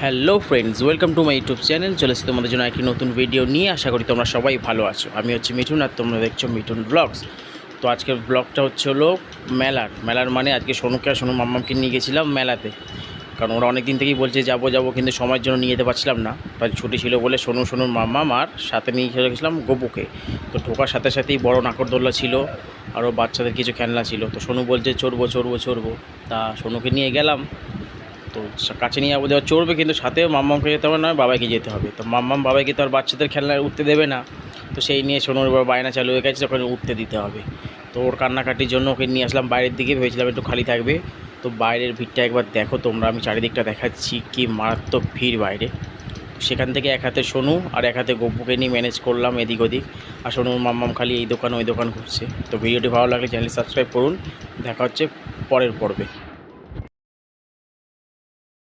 Hello friends, welcome to my YouTube channel. চলে এসেছি তোমাদের জন্য একটি নতুন ভিডিও নিয়ে। আশা করি তোমরা সবাই ভালো আছো। আমি হচ্ছে মিঠুন আর তোমরা দেখছো মিঠুন ব্লগস। তো আজকের ব্লগটা হলো মেলার মানে আজকে সোনুকে আর সোনু মাম্মামকে নিয়ে গেছিলাম মেলাতে। কারণ ওরা অনেক দিন থেকেই বলছে যাবো কিন্তু সময়ের জন্য নিয়ে যেতে পারছিলাম না। তাই ছুটি ছিল বলে সোনুর মাম্মাম আর সাথে নিয়ে চলে গেছিলাম গপুকে। তো ঢোকার সাথে সাথেই বড় নাকরদোল্লা ছিল, আরও বাচ্চাদের কিছু খেলনা ছিল। তো সোনু বলছে চড়বো। তা সোনুকে নিয়ে গেলাম। তো কাছে নিয়ে যাবো, চড়বে কিন্তু সাথে মাম্মামকে যেতে হবে না, বাবাইকে যেতে হবে। তো মাম্মাম বাবাইকে তো আর বাচ্চাদের খেলনায় উঠতে দেবে না। তো সেই নিয়ে সোনুর বায়না চালু হয়ে গেছে, ওখানে উঠতে দিতে হবে। তো ওর কান্নাকাটির জন্য ওকে নিয়ে আসলাম বাইরের দিকে, ভেবেছিলাম একটু খালি থাকবে। তো বাইরের ভিড়টা একবার দেখো তোমরা, আমি চারিদিকটা দেখাচ্ছি, কি মারাত্মক ভিড় বাইরে। সেখান থেকে এক হাতে সোনু আর এক হাতে গপুকে নিয়ে ম্যানেজ করলাম এদিক ওদিক। আর সোনুর মাম্মাম খালি এই দোকান ওই দোকান ঘুরছে। তো ভিডিওটি ভালো লাগলে চ্যানেল সাবস্ক্রাইব করুন। দেখা হচ্ছে পরের পর্বে।